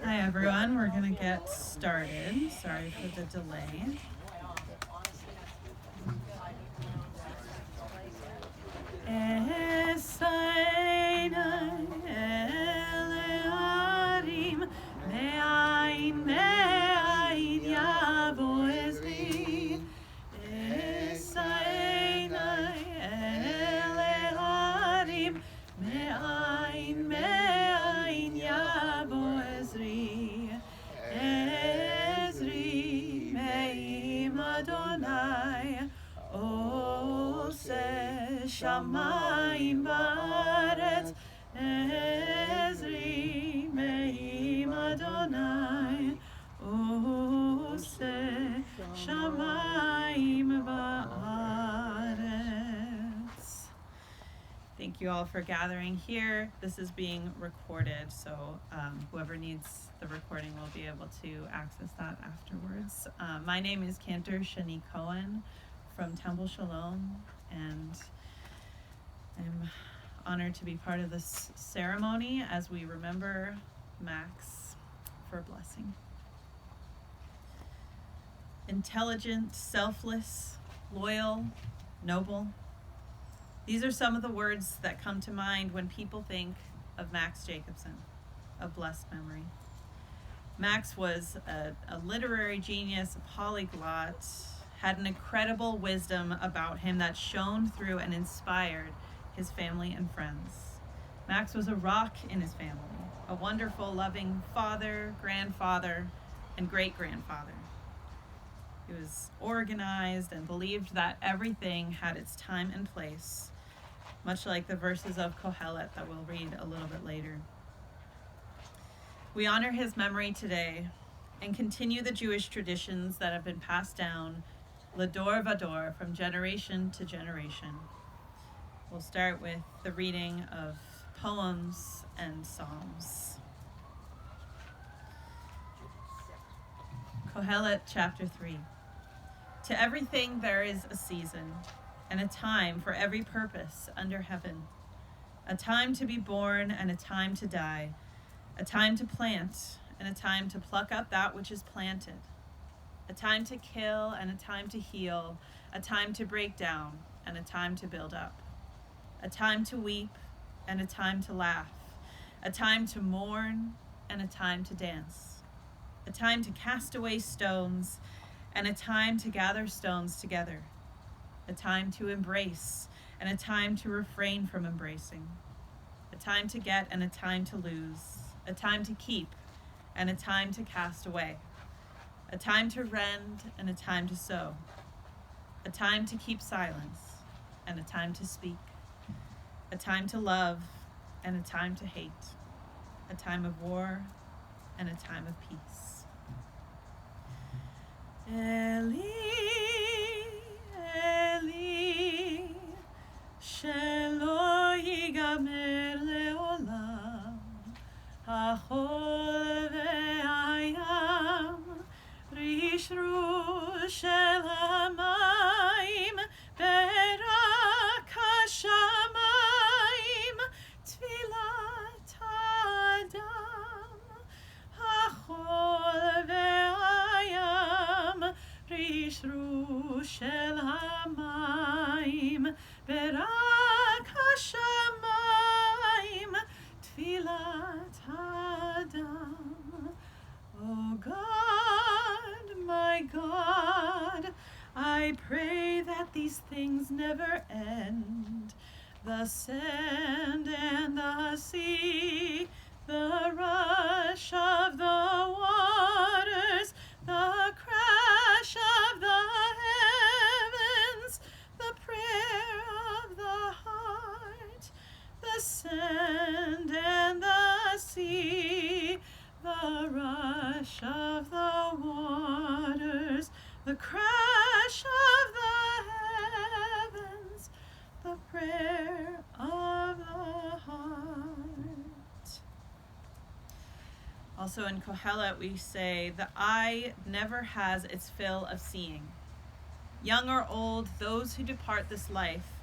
Hi everyone, we're going to get started. Sorry for the delay. Shamayim ba'aretz, Ezri me'im Adonai, Ose Shamayim ba'aretz. Thank you all for gathering here. This is being recorded, so whoever needs the recording will be able to access that afterwards. My name is Cantor Shani Cohen from Temple Sholom, and I'm honored to be part of this ceremony as we remember Max for blessing. Intelligent, selfless, loyal, noble. These are some of the words that come to mind when people think of Max Jacobson, a blessed memory. Max was a literary genius, a polyglot, had an incredible wisdom about him that shone through and inspired his family and friends. Max was a rock in his family, a wonderful, loving father, grandfather, and great-grandfather. He was organized and believed that everything had its time and place, much like the verses of Kohelet that we'll read a little bit later. We honor his memory today and continue the Jewish traditions that have been passed down Lador Vador from generation to generation. We'll start with the reading of poems and psalms. Kohelet chapter 3. To everything there is a season, and a time for every purpose under heaven. A time to be born and a time to die. A time to plant and a time to pluck up that which is planted. A time to kill and a time to heal. A time to break down and a time to build up. A time to weep and a time to laugh, a time to mourn and a time to dance, a time to cast away stones and a time to gather stones together, a time to embrace and a time to refrain from embracing, a time to get and a time to lose, a time to keep and a time to cast away, a time to rend and a time to sow, a time to keep silence and a time to speak, a time to love and a time to hate, a time of war and a time of peace. Eli, Eli, shelo yigamer leolam, hachol ve'ayam, rishru shel hamayim, berak hashamayim, tfilat adam, hachol ve'ayam, rishru shel hamayim, berak hashamayim, tfilat adam. Oh God, my God, I pray that these things never end. The sand and the sea, the rush of the waters, the crash of the heavens, the prayer of the heart, the sand and the sea, the rush of the waters, the crash of the heavens, the prayer of the heart. Also in Kohelet we say, the eye never has its fill of seeing. Young or old, those who depart this life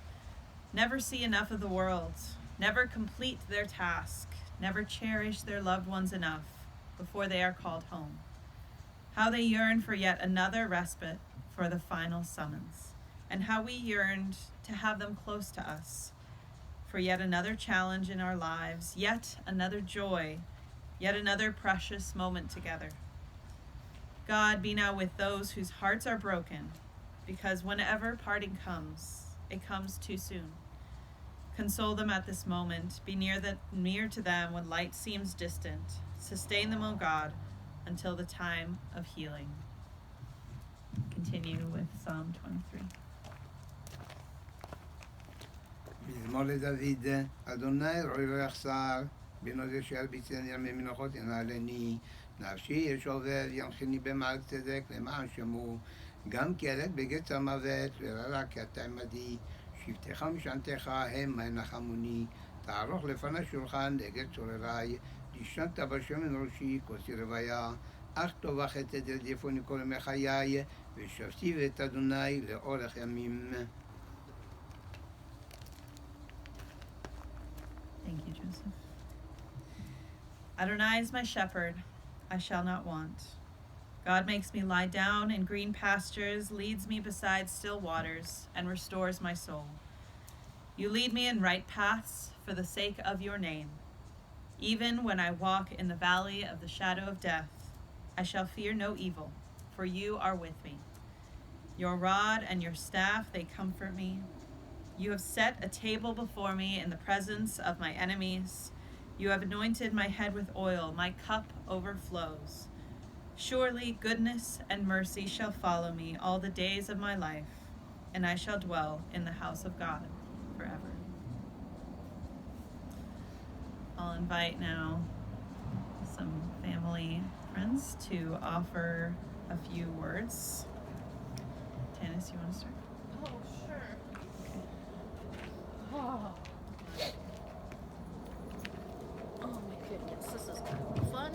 never see enough of the world. never complete their task, never cherish their loved ones enough before they are called home. How they yearn for yet another respite for the final summons, and how we yearned to have them close to us for yet another challenge in our lives, yet another joy, yet another precious moment together. God, be now with those whose hearts are broken, because whenever parting comes, it comes too soon. Console them at this moment, be near to them when light seems distant. Sustain them, O God, until the time of healing. Continue with Psalm 23. מזמור לדוד, אדוני רואי ויחסר, בנו זה שעל ביצני ימי מנוחות ינעלני, נפשי ישובב, ינחני במעל צדק למען שמו, גם כי אלך בגץ המוות, ורע כי אתה עמדי, שבטך ומשענתך המה ינחמוני, תערוך לפני שולחן נגד צורריי, לשנת בשמן ראשי כוסי רוויה, אך טובה חטא תרדיפוני כל ימי חיי, ושבתי את אדוני לאורך ימים. Thank you, Joseph. Adonai is my shepherd, I shall not want. God makes me lie down in green pastures, leads me beside still waters, and restores my soul. You lead me in right paths for the sake of your name. Even when I walk in the valley of the shadow of death, I shall fear no evil, for you are with me. Your rod and your staff, they comfort me. You have set a table before me in the presence of my enemies. You have anointed my head with oil, my cup overflows. Surely goodness and mercy shall follow me all the days of my life, and I shall dwell in the house of God forever. I'll invite now some family friends to offer a few words. Tanis, you want to start? Oh, sure. Okay. Oh. Oh my goodness, this is gonna be fun.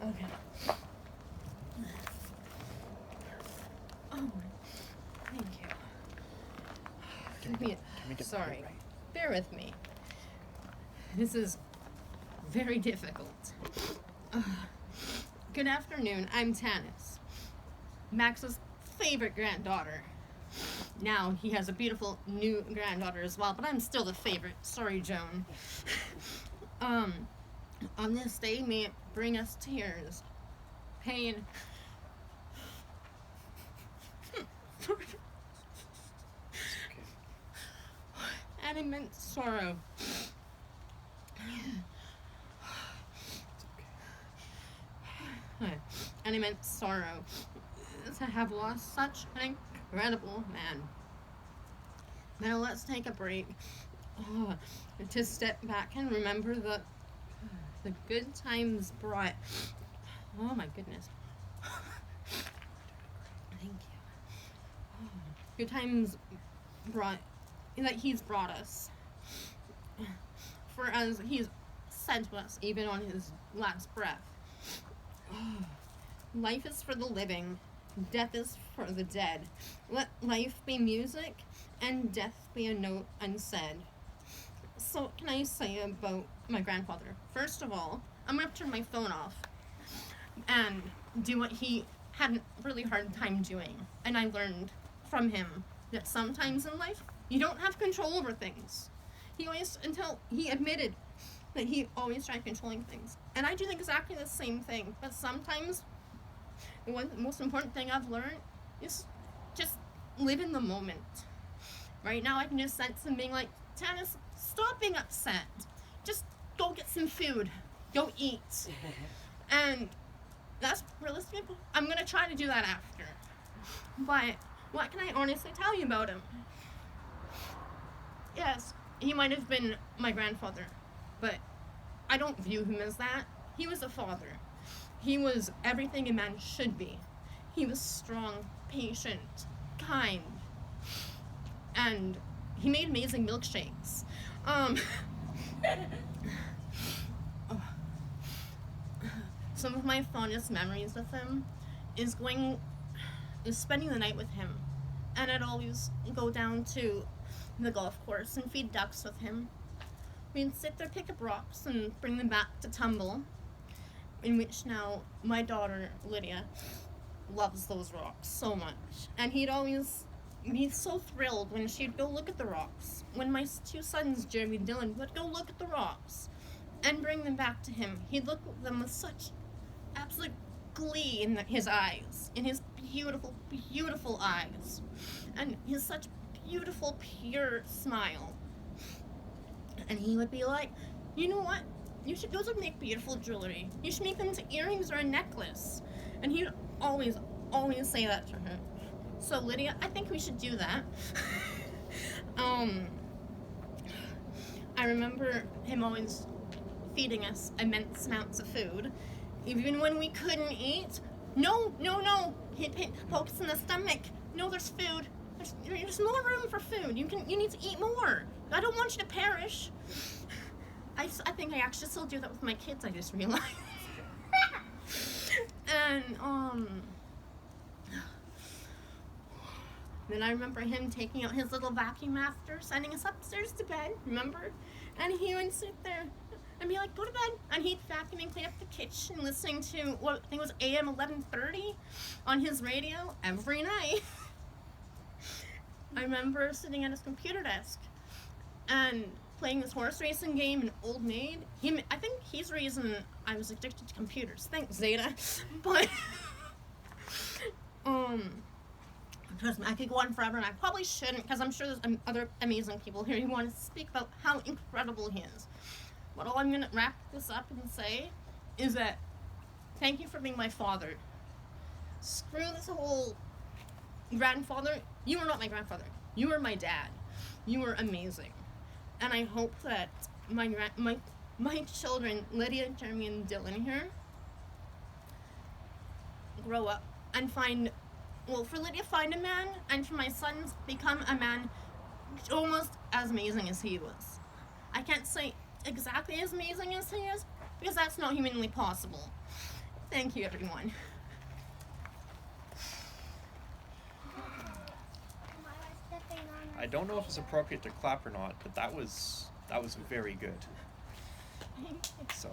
Okay. Oh, thank you. Sorry. Bear with me. This is very difficult. Good afternoon, I'm Tanis, Max's favorite granddaughter. Now he has a beautiful new granddaughter as well, but I'm still the favorite. Sorry, Joan. On this day, may it bring us tears, pain, and immense sorrow. And immense sorrow to have lost such an incredible man. Now let's take a break to step back and remember the good times brought. Oh my goodness. Thank you. Good times brought that he's brought us. For as he's said to us, even on his last breath, life is for the living, death is for the dead. Let life be music, and death be a note unsaid. So what can I say about my grandfather? First of all, I'm going to turn my phone off and do what he had a really hard time doing. And I learned from him that sometimes in life, you don't have control over things. Until he admitted that he always tried controlling things. And I do exactly the same thing. But sometimes, the most important thing I've learned is just live in the moment. Right now, I can just sense him being like, Tanis, stop being upset. Just go get some food. Go eat. And that's realistic. I'm going to try to do that after. But what can I honestly tell you about him? Yes, he might have been my grandfather, but I don't view him as that. He was a father. He was everything a man should be. He was strong, patient, kind, and he made amazing milkshakes. Some of my fondest memories with him is spending the night with him, and I'd always go down to the golf course and feed ducks with him. We'd sit there, pick up rocks, and bring them back to tumble, in which now my daughter, Lydia, loves those rocks so much. And he'd always be so thrilled when she'd go look at the rocks. When my two sons, Jeremy and Dylan, would go look at the rocks and bring them back to him, he'd look at them with such absolute glee in his eyes, in his beautiful, beautiful eyes, and his such beautiful, pure smile. And he would be like, you know what? You should, those would make beautiful jewelry. You should make them into earrings or a necklace. And he'd always, always say that to her. So Lydia, I think we should do that. I remember him always feeding us immense amounts of food. Even when we couldn't eat. No. He'd poke us in the stomach. No, there's food. There's more room for food. You need to eat more. I don't want you to perish. I think I actually still do that with my kids, I just realized. And, then I remember him taking out his little vacuum after, sending us upstairs to bed, remember? And he would sit there and be like, go to bed. And he'd vacuum and clean up the kitchen, listening to what I think was AM 1130 on his radio every night. I remember sitting at his computer desk and playing this horse racing game in Old Maid. I think he's the reason I was addicted to computers. Thanks, Zeta. But, trust me, I could go on forever, and I probably shouldn't, because I'm sure there's other amazing people here who want to speak about how incredible he is. But all I'm going to wrap this up and say is that thank you for being my father. Screw this whole grandfather. You are not my grandfather. You are my dad. You are amazing. And I hope that my children, Lydia, Jeremy, and Dylan here, grow up and for Lydia, find a man, and for my sons, become a man almost as amazing as he was. I can't say exactly as amazing as he is, because that's not humanly possible. Thank you, everyone. I don't know if it's appropriate to clap or not, but that was very good. So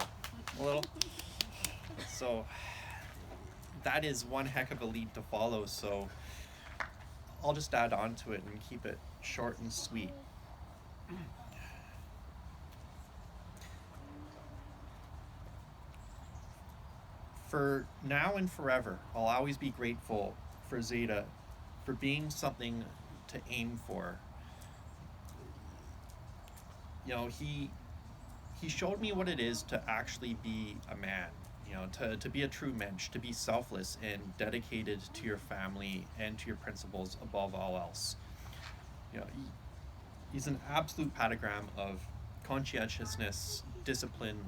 that is one heck of a lead to follow, so I'll just add on to it and keep it short and sweet. For now and forever, I'll always be grateful for Zeta for being something to aim for. You know, he showed me what it is to actually be a man, you know, to be a true mensch, to be selfless and dedicated to your family and to your principles above all else. You know, he's an absolute pentagram of conscientiousness, discipline,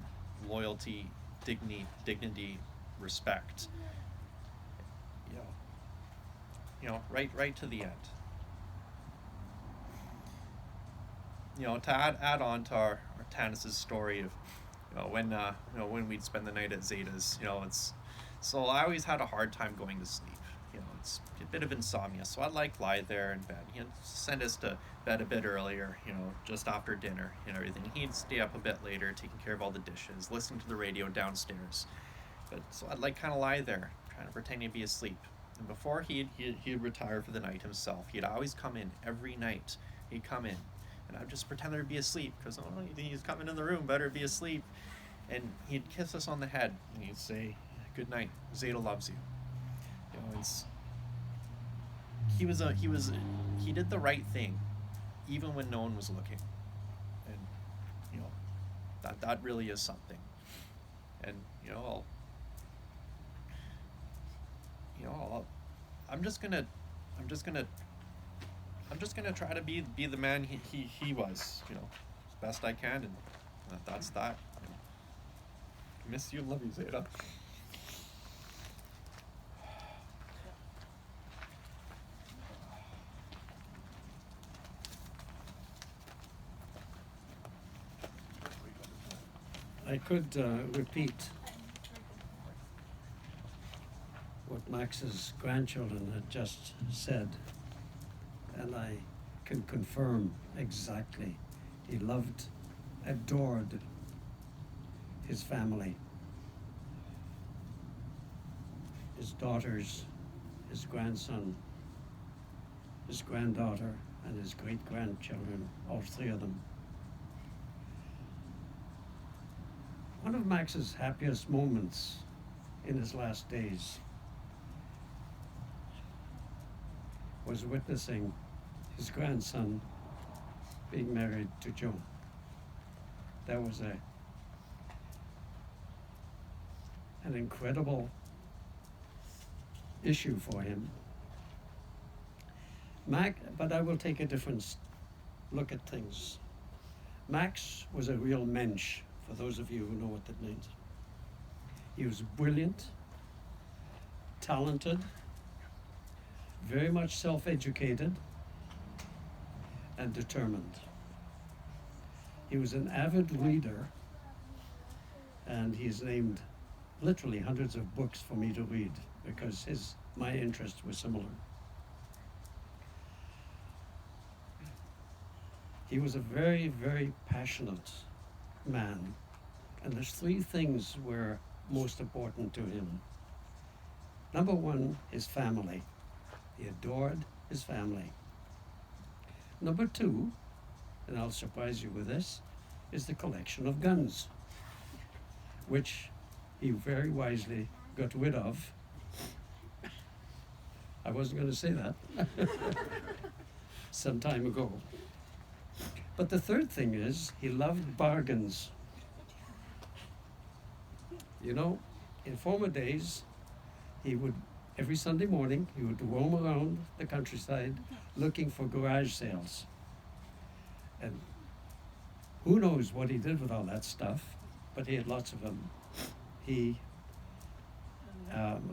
loyalty, dignity, respect. You know, right to the end. You know, to add on to our Tanis's story of, when we'd spend the night at Zeta's, so I always had a hard time going to sleep. You know, it's a bit of insomnia, so I'd lie there in bed. He'd send us to bed a bit earlier, just after dinner and everything. He'd stay up a bit later, taking care of all the dishes, listening to the radio downstairs. But so I'd kind of lie there, trying to pretend to be asleep. And before he'd retire for the night himself, he'd always come in every night. He'd come in, and I'd just pretend to be asleep, because he's coming in the room, better be asleep. And he'd kiss us on the head, and he'd say, "Good night, Zeta loves you." He did the right thing, even when no one was looking. And that really is something. And I'm just gonna try to be the man he was, as best I can, and that's that. Miss you, love you, Zeta. I could repeat what Max's grandchildren had just said, and I can confirm exactly. He loved, adored his family, his daughters, his grandson, his granddaughter, and his great-grandchildren, all three of them. One of Max's happiest moments in his last days was witnessing his grandson being married to Joan. That was an incredible issue for him. But I will take a different look at things. Max was a real mensch, for those of you who know what that means. He was brilliant, talented, very much self-educated, and determined. He was an avid reader, and he's named literally hundreds of books for me to read because my interests were similar. He was a very, very passionate man, and there's three things were most important to him. Number one, his family. He adored his family. Number two, and I'll surprise you with this, is the collection of guns, which he very wisely got rid of. I wasn't going to say that some time ago. But the third thing is he loved bargains. You know, in former days, he would, every Sunday morning, he would roam around the countryside looking for garage sales. And who knows what he did with all that stuff, but he had lots of them. He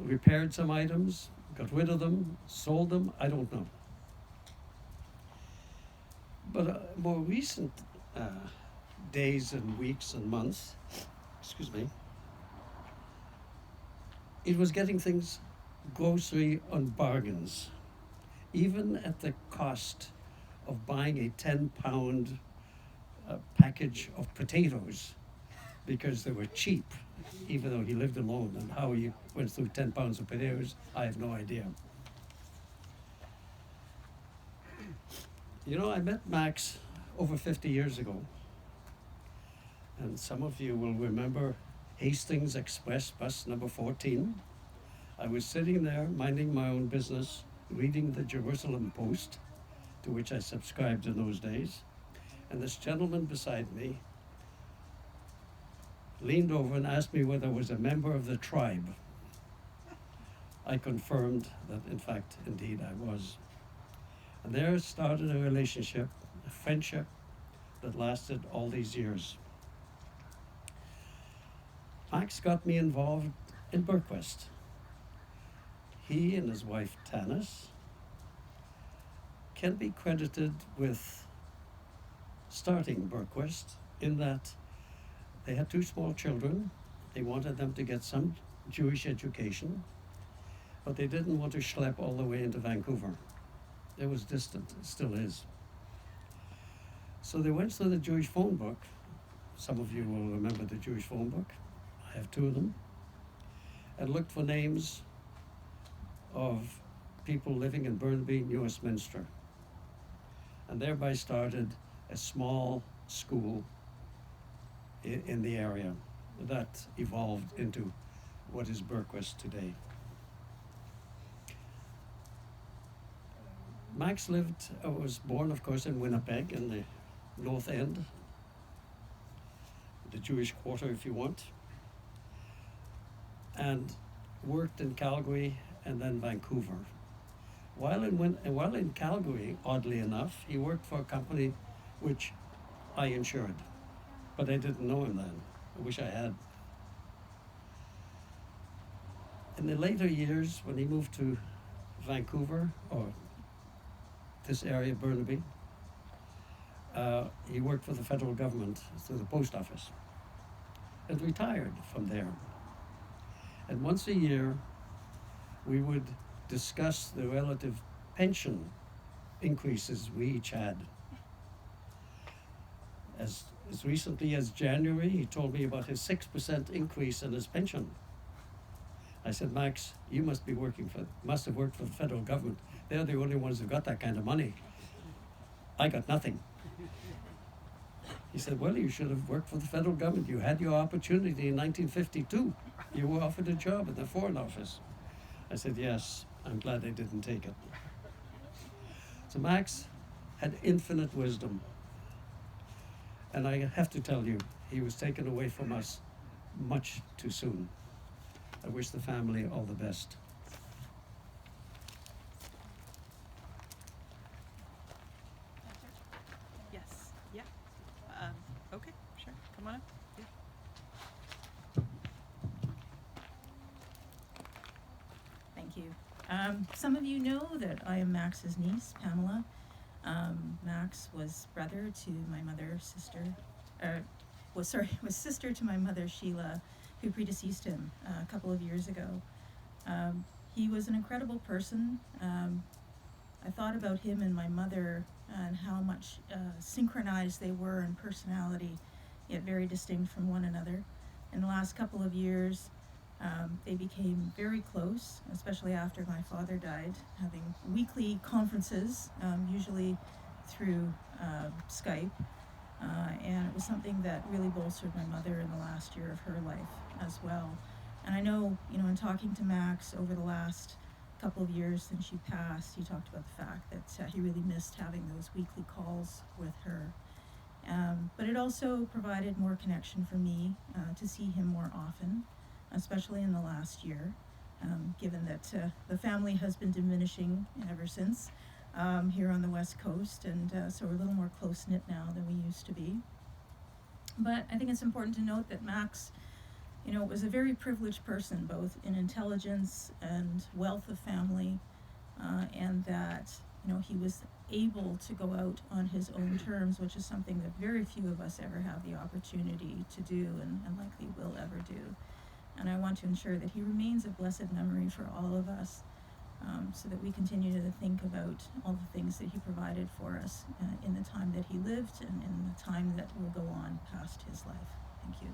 repaired some items, got rid of them, sold them, I don't know. But more recent days and weeks and months, it was getting things grocery on bargains, even at the cost of buying a 10-pound package of potatoes because they were cheap, even though he lived alone. And how he went through 10 pounds of potatoes, I have no idea. You know, I met Max over 50 years ago, and some of you will remember Hastings Express bus number 14. I was sitting there minding my own business, reading the Jerusalem Post, to which I subscribed in those days, and this gentleman beside me leaned over and asked me whether I was a member of the tribe. I confirmed that, in fact, indeed I was. And there started a relationship, a friendship that lasted all these years. Max got me involved in Burquest. He and his wife Tanis can be credited with starting Burquest in that they had two small children. They wanted them to get some Jewish education, but they didn't want to schlep all the way into Vancouver. It was distant, it still is. So they went to the Jewish phone book. Some of you will remember the Jewish phone book. I have two of them. And looked for names of people living in Burnaby, New Westminster. And thereby started a small school in the area that evolved into what is Burquest today. Max was born, of course, in Winnipeg, in the North End, the Jewish Quarter, if you want, and worked in Calgary and then Vancouver. While in Calgary, oddly enough, he worked for a company which I insured, but I didn't know him then. I wish I had. In the later years, when he moved to Vancouver, or this area, Burnaby, he worked for the federal government through the post office and retired from there. And once a year, we would discuss the relative pension increases we each had. As recently as January, he told me about his 6% increase in his pension. I said, Max, you must have worked for the federal government. They're the only ones who got that kind of money. I got nothing. He said, well, you should have worked for the federal government. You had your opportunity in 1952. You were offered a job in the Foreign Office. I said, yes, I'm glad I didn't take it. So Max had infinite wisdom. And I have to tell you, he was taken away from us much too soon. I wish the family all the best. Yes. Yeah. Okay. Sure. Come on up. Yeah. Thank you. Some of you know that I am Max's niece, Pamela. Max was brother to my mother, was sister to my mother, Sheila, who predeceased him a couple of years ago. He was an incredible person. I thought about him and my mother and how much synchronized they were in personality, yet very distinct from one another. In the last couple of years, they became very close, especially after my father died, having weekly conferences, usually through Skype. And it was something that really bolstered my mother in the last year of her life as well. And I know, in talking to Max over the last couple of years since she passed, he talked about the fact that he really missed having those weekly calls with her. But it also provided more connection for me to see him more often, especially in the last year, given that the family has been diminishing ever since here on the West Coast, and so we're a little more close-knit now than we used to be. But I think it's important to note that Max, was a very privileged person, both in intelligence and wealth of family, and that, he was able to go out on his own terms, which is something that very few of us ever have the opportunity to do and likely will ever do. And I want to ensure that he remains a blessed memory for all of us, so that we continue to think about all the things that he provided for us in the time that he lived and in the time that will go on past his life. Thank you.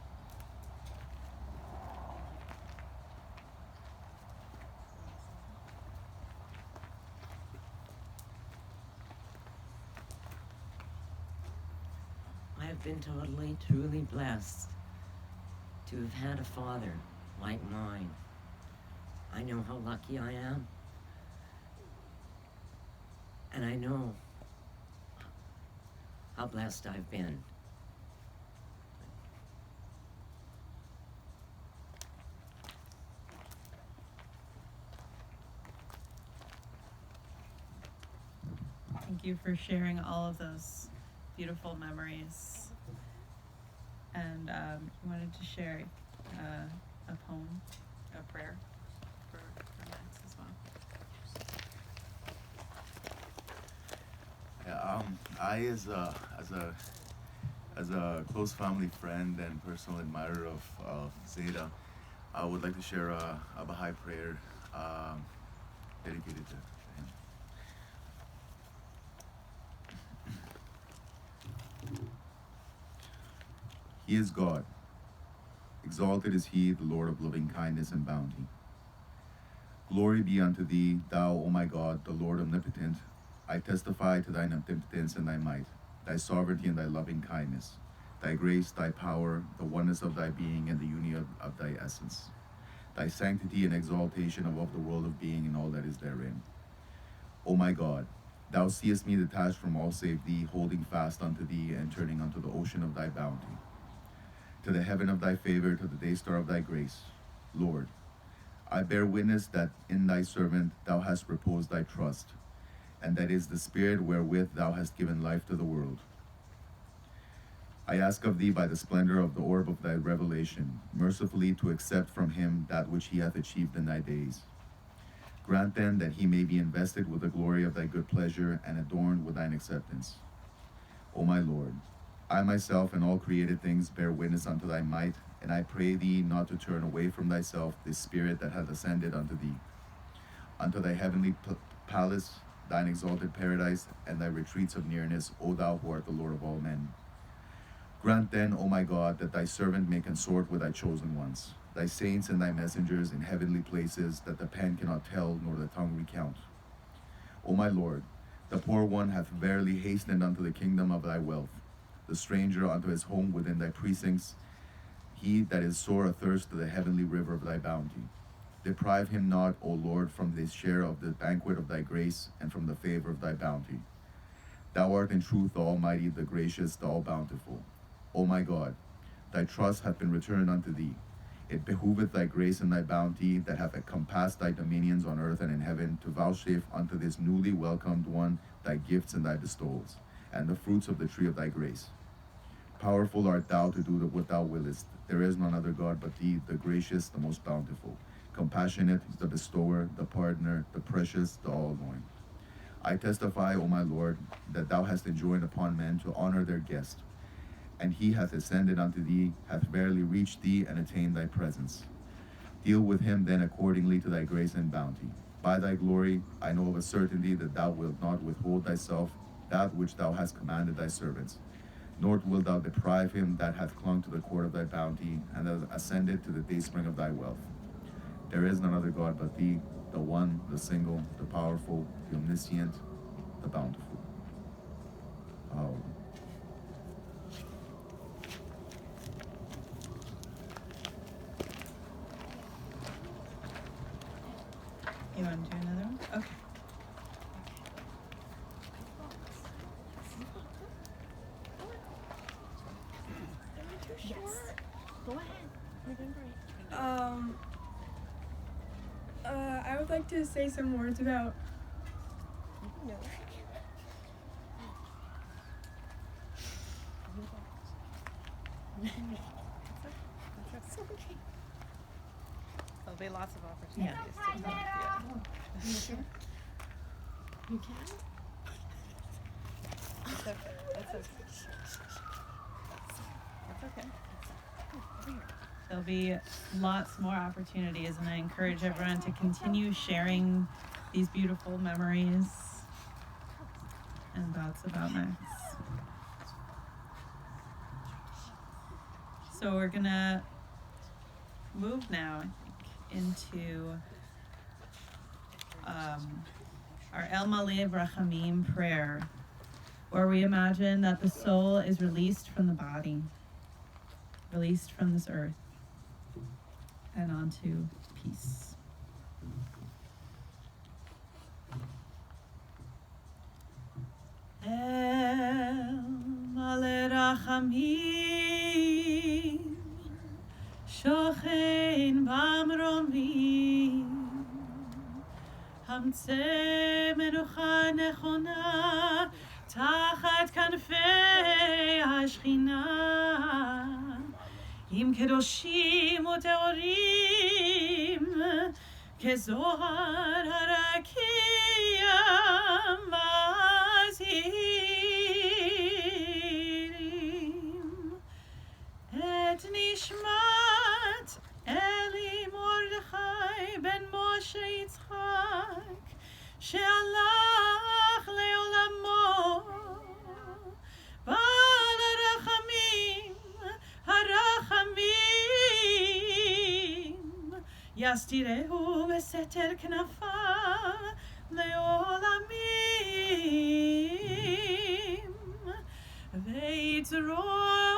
I have been totally, truly blessed to have had a father like mine. I know how lucky I am, and I know how blessed I've been. Thank you for sharing all of those beautiful memories. And you wanted to share a poem, a prayer for Max as well. Yeah, I as a close family friend and personal admirer of Zeta, I would like to share a Baha'i prayer dedicated to him. He is God. Exalted is he, the Lord of loving kindness and bounty. Glory be unto thee, thou, O my God, the Lord omnipotent. I testify to thine omnipotence and thy might, thy sovereignty and thy loving kindness, thy grace, thy power, the oneness of thy being and the unity of thy essence, thy sanctity and exaltation above the world of being and all that is therein. O my God, thou seest me detached from all save thee, holding fast unto thee and turning unto the ocean of thy bounty, to the heaven of thy favor, to the day star of thy grace. Lord, I bear witness that in thy servant thou hast reposed thy trust, and that is the spirit wherewith thou hast given life to the world. I ask of thee by the splendor of the orb of thy revelation, mercifully to accept from him that which he hath achieved in thy days. Grant then that he may be invested with the glory of thy good pleasure and adorned with thine acceptance. O my Lord, I myself and all created things bear witness unto thy might, and I pray thee not to turn away from thyself this spirit that hath ascended unto thee, unto thy heavenly palace, thine exalted paradise, and thy retreats of nearness, O thou who art the Lord of all men. Grant then, O my God, that thy servant may consort with thy chosen ones, thy saints and thy messengers in heavenly places, that the pen cannot tell, nor the tongue recount. O my Lord, the poor one hath verily hastened unto the kingdom of thy wealth, the stranger unto his home within thy precincts, he that is sore athirst to the heavenly river of thy bounty. Deprive him not, O Lord, from his share of the banquet of thy grace, and from the favor of thy bounty. Thou art in truth the Almighty, the gracious, the all-bountiful. O my God, thy trust hath been returned unto thee. It behoveth thy grace and thy bounty, that have compassed thy dominions on earth and in heaven, to vouchsafe unto this newly welcomed one thy gifts and thy bestowals, and the fruits of the tree of thy grace. Powerful art thou to do what thou willest. There is none other God but thee, the gracious, the most bountiful, compassionate, the bestower, the pardoner, the precious, the all-knowing. I testify, O my Lord, that thou hast enjoined upon men to honor their guest, and he hath ascended unto thee, hath verily reached thee, and attained thy presence. Deal with him then accordingly to thy grace and bounty. By thy glory, I know of a certainty that thou wilt not withhold thyself that which thou hast commanded thy servants, nor wilt thou deprive him that hath clung to the cord of thy bounty, and hath ascended to the dayspring of thy wealth. There is none other God but thee, the one, the single, the powerful, the omniscient, the bountiful. You want to do another one? Okay. Yes. Go ahead. You're doing great. I would like to say some words about No. That's okay. There'll be lots of opportunities to talk. Yeah. You can? It's okay. It's okay. It's okay. There'll be lots more opportunities, and I encourage everyone to continue sharing these beautiful memories and thoughts about Max. So we're gonna move now, I think, into our El Malev Rachamim prayer, where we imagine that the soul is released from the body, released from this earth, and onto peace. El Malev Rachamim Shochen Bamromim המצא מנוחה נכונה תחת כנפי השכינה עם קדושים וטהורים כזוהר הרקיע מזהירים את נשמת אלי מרדכי בן משה יצחק שהלך לעולמו בעל הרחמים יסתירהו בסתר כנפיו לעולמים ויצרור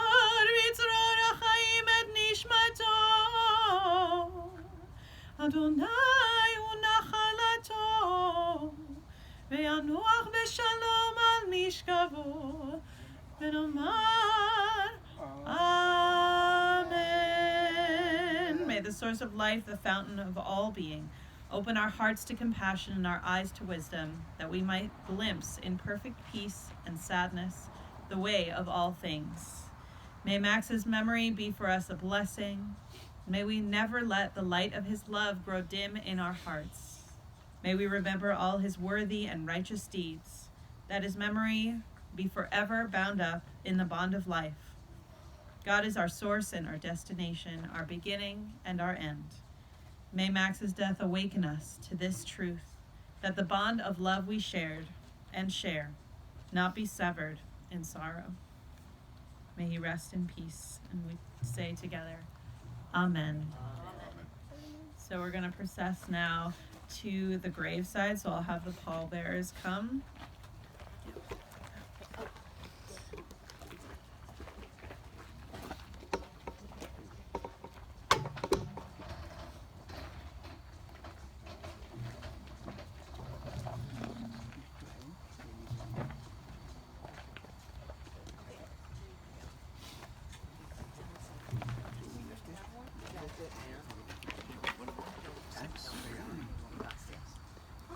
החיים את נשמתו אדוני הוא נחלתו וינוח בשלום על משכבו ונאמר Amen. May the source of life, the fountain of all being, open our hearts to compassion and our eyes to wisdom, that we might glimpse in perfect peace and sadness the way of all things. May Max's memory be for us a blessing. May we never let the light of his love grow dim in our hearts. May we remember all his worthy and righteous deeds, that his memory be forever bound up in the bond of life. God is our source and our destination, our beginning and our end. May Max's death awaken us to this truth that the bond of love we shared and share not be severed in sorrow. May he rest in peace. And we say together, Amen. So we're going to process now to the graveside. So I'll have the pallbearers come.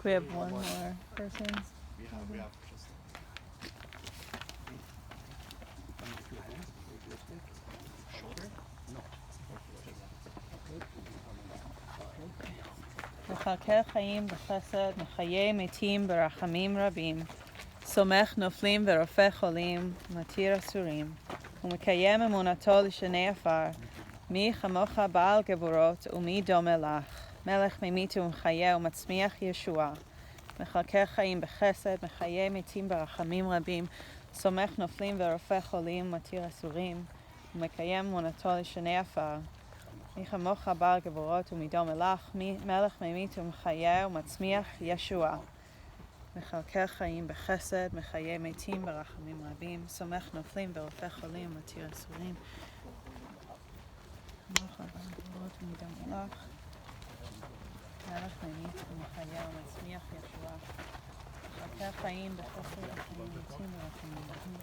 We have one more person. We have just מחכה חיים בחסד, מחיי מתים ברחמים רבים, סומך נופלים ורופא חולים, מתיר אסורים, ומקיים אמונתו לשני עפר, מי כמוך בעל גבורות ומי דומה לך, מלך ממית ומחיה ומצמיח ישועה, מחכה חיים בחסד, מחיי מתים ברחמים רבים, סומך נופלים ורופא חולים, מתיר אסורים, ומקיים אמונתו לשני עפר, מי כמוך בעל גבורות ומדומה לך, מלך ממית ומחיה ומצמיח ישועה. מחלקי חיים בחסד, מחיי מתים ברחמים רבים, סומך נופלים ורופא חולים, מתיר אסורים. כמוך בעל גבורות ומדומה לך, מלך ממית ומחיה ומצמיח ישועה. מחלקי חיים בחסד, מחיי מתים ברחמים רבים.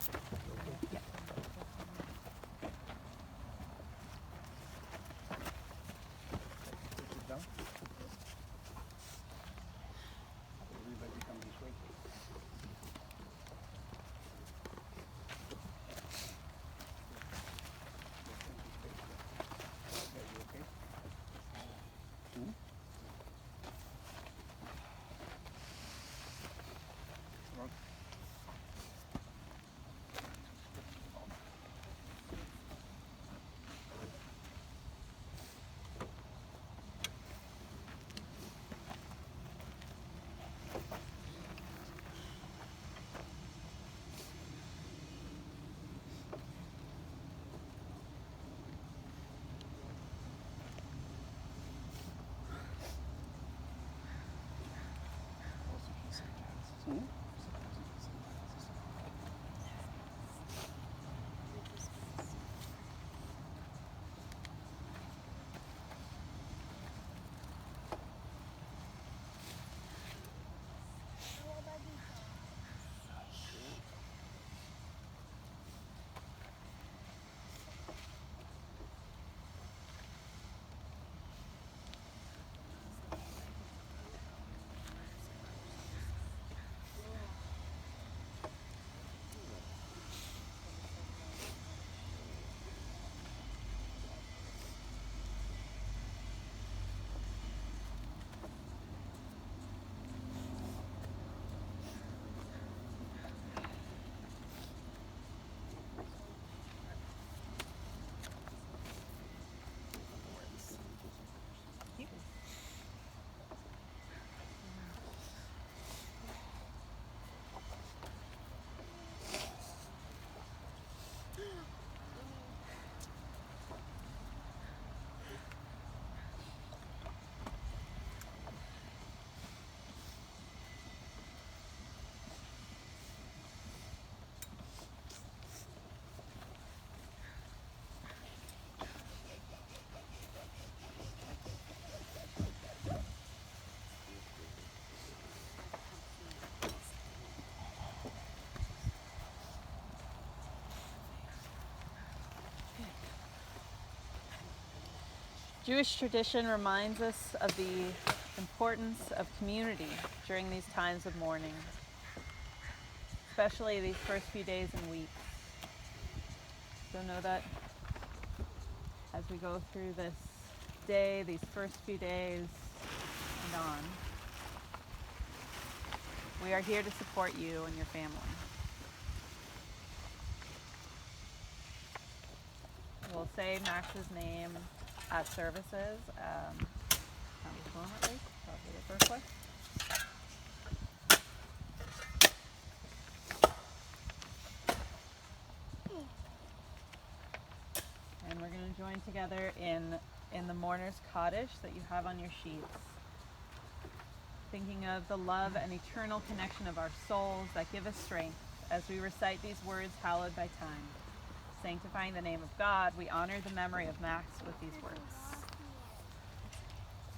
Jewish tradition reminds us of the importance of community during these times of mourning, especially these first few days and weeks. So know that as we go through this day, these first few days and on, we are here to support you and your family. We'll say Max's name at services, at least, probably the first one. join together in the mourner's Kaddish that you have on your sheets, thinking of the love and eternal connection of our souls that give us strength as we recite these words hallowed by time. Sanctifying the name of God, we honor the memory of Max with these words.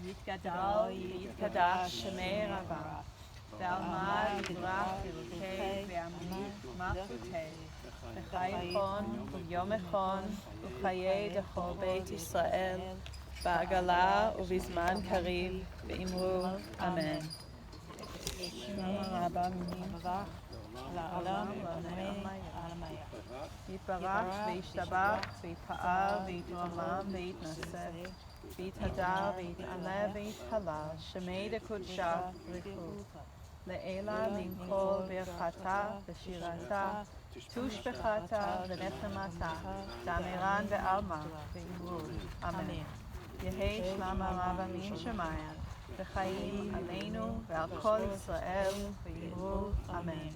Yitgadal, Yitkadash, Shemei Rava, Valmad, Yidrach, Yilukei, Ve'amid, Machutei, V'chayechon, U'yomechon, U'chayei Dechol Beit Yisrael, Ba'agala, U'vizman Kariv, Ve'imru, Amen. יתברך וישתבח ויתפאר ויתרומם ויתנשא ויתהדר ויתעלה ויתהלל שמי דקודשה ריחוף לעילה מן כל ברכתה ושירתה תושבחתה ונחמתה דמירן ועלמה ואמרו אמן. יהי שלום הרב אמין שמיים וחיים עלינו ועל כל ישראל ואמרו אמן.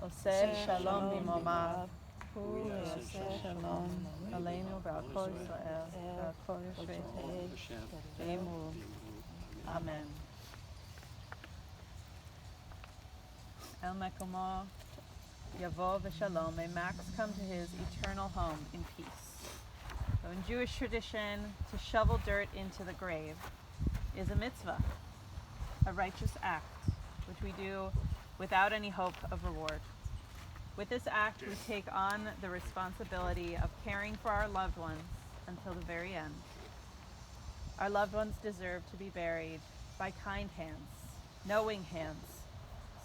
עושה שלום במרומיו הוא יעשה שלום עלינו ועל כל ישראל ועל כל יושבי תבל ואמרו אמן. אל מקומו יבוא בשלom. May Max come to his eternal home in peace. So in Jewish tradition, to shovel dirt into the grave is a mitzvah, a righteous act, which we do without any hope of reward. With this act, we take on the responsibility of caring for our loved ones until the very end. Our loved ones deserve to be buried by kind hands, knowing hands,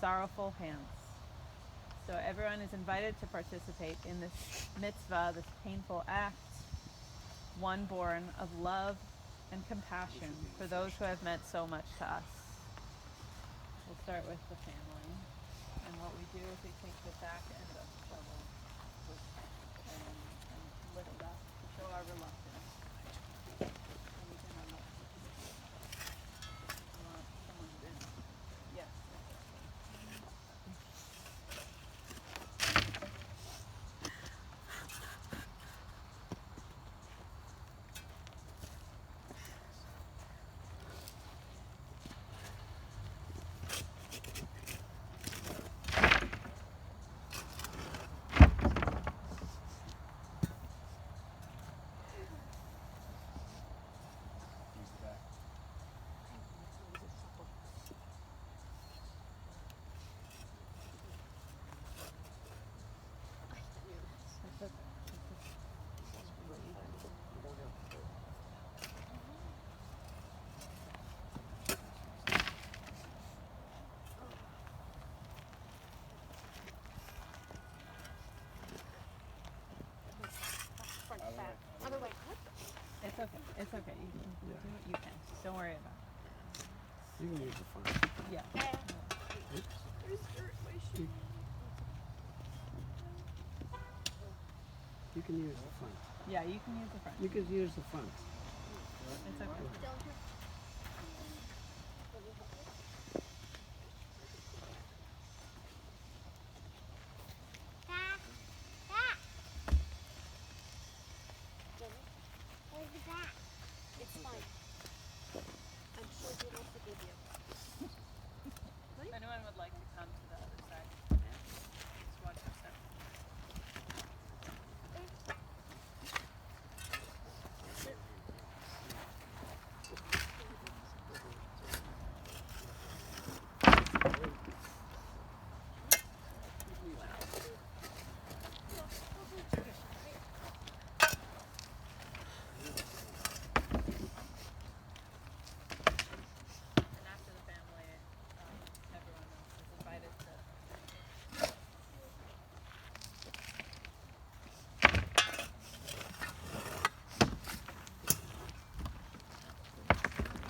sorrowful hands. So everyone is invited to participate in this mitzvah, this painful act, one born of love and compassion for those who have meant so much to us. We'll start with the family. And what we do is we take the back end of the shovel and lift it up to show our reluctance. And we can unlock it. You want someone to yes, It's okay. It's okay. You can do what you can. Don't worry about it. You can use the front. Yeah. You can use the front. Yeah, you can use the front. You can use the front. It's okay. It's fine. I'm sure he will forgive you. If anyone would like to come to the other side, just watch your step. And after the family, everyone else is invited to.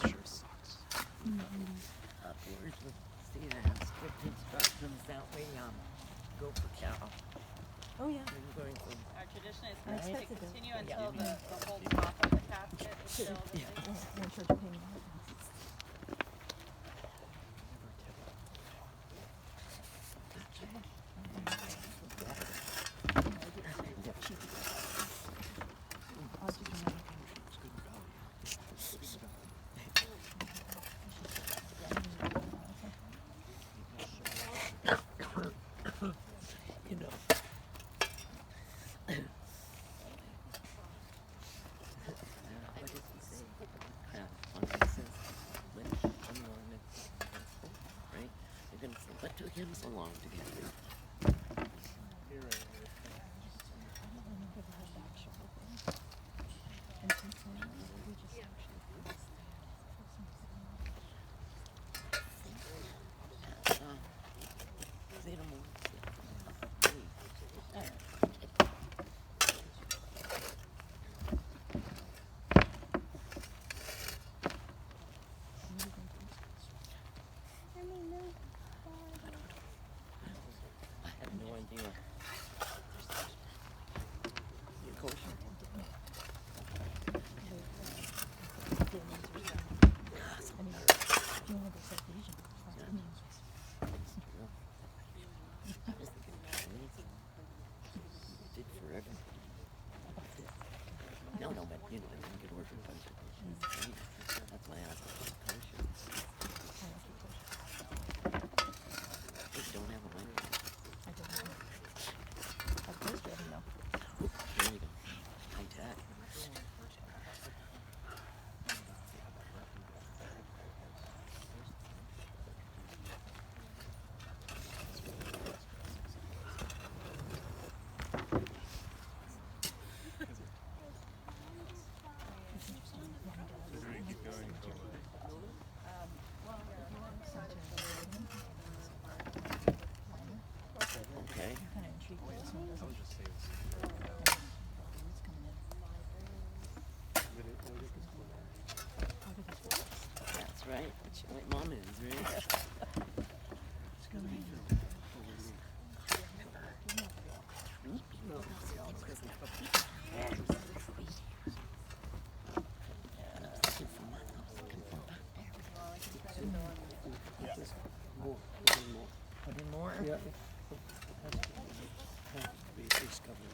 Sure sucks. Upwards with Stephen, strict instructions that we go for cow. Oh yeah. We're going for Our tradition is for us Right. to continue until the whole top of the casket is filled with it. Put in more? Yeah. It has to be discovered.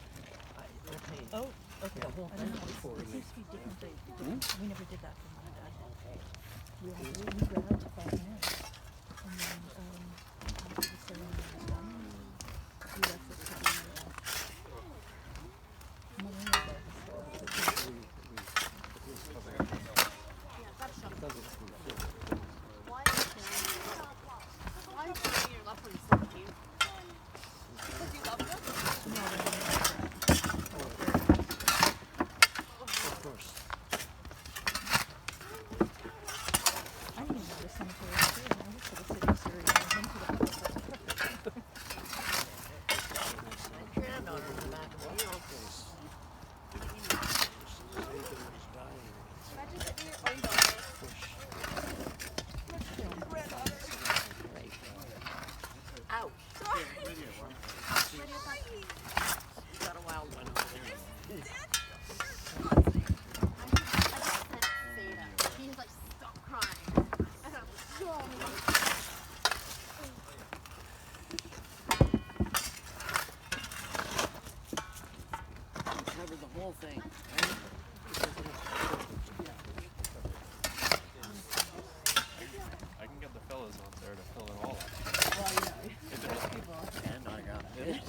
Okay. Oh, okay. The whole I don't know. Before It we seems to be different. Hmm? We never did that for mom and dad. Okay. We grabbed 5 minutes. And then after the ceremony was done, we left it to the mother of the Of course. I didn't even know the cemetery was here. I worked for the city of Surrey and I've been to the Granddaughter in the back of the wheel. Ouch. You got a wild one over there. He's like, stop crying. And I'm so Covered the whole thing. I can get the fellas on there to fill it all up. Granddaughter got it.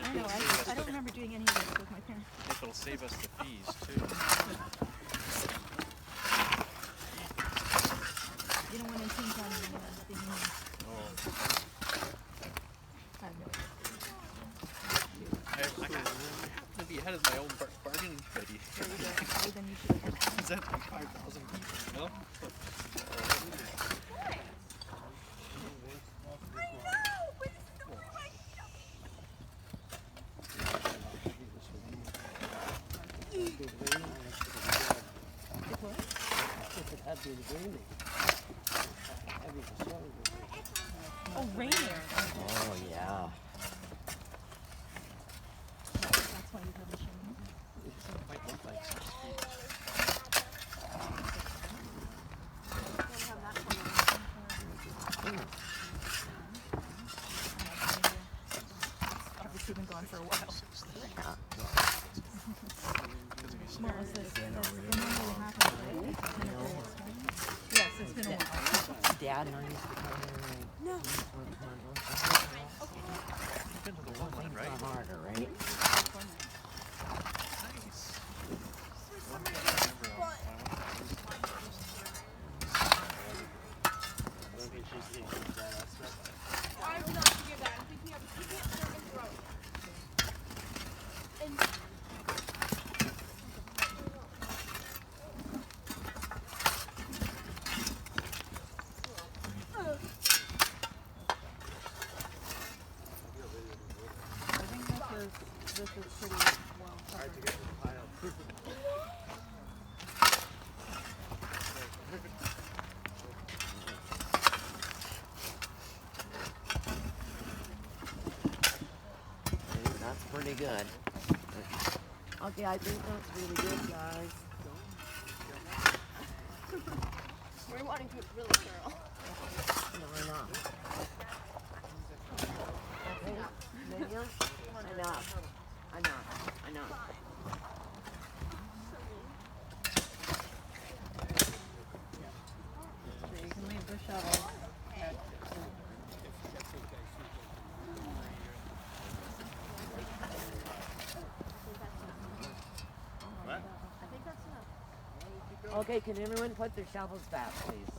I know, I don't remember doing any of this with my parents. If it'll save us the fees too. You don't want to change on the thing. Oh, I have no I happen to be head of my own bargaining committee. There you go. Well, then you should have Is that like 5,000 people? No? If it had been raining, heavy the soil would be. Oh, raining. Oh, yeah. That's why you have a shame. Might look like some street. Obviously been gone for a while. What was this? That's the one that happened, right? Yes, it's been a while. Dad and I used to come here and No. You've been to the one, things right? got harder, right? Nice. One thing I remember when I went I think this is pretty well covered. That's pretty good. Okay, I think that's really good, guys. We're wanting to really thorough. No, we're not. Enough. Enough. So you can leave the shovel. Okay, can everyone put their shovels back, please?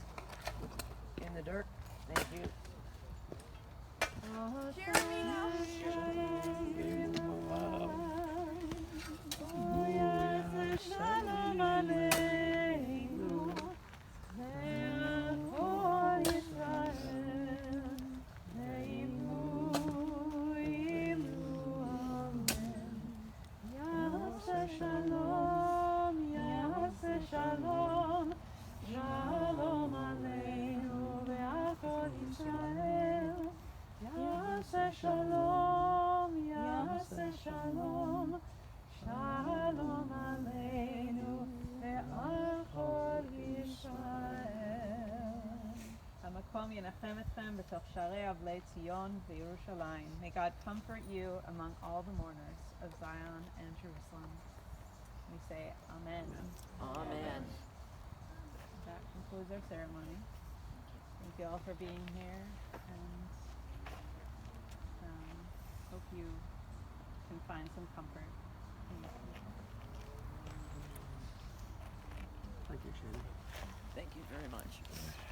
In the dirt. Thank you. Shalom Aleinu, Le'avot Yisrael, Le'imu ilu amen. Yaseh shalom, Yaseh shalom, Shalom Aleinu ve'al kol Yisrael. Yaseh shalom, Yaseh shalom. Yenachem etchem b'toch sharei avlei Tzion v'Yerushalayim. May God comfort you among all the mourners of Zion and Jerusalem. We say Amen. Amen. That concludes our ceremony. Thank you all for being here, and hope you can find some comfort in this season. Thank you, Shane. Thank you very much.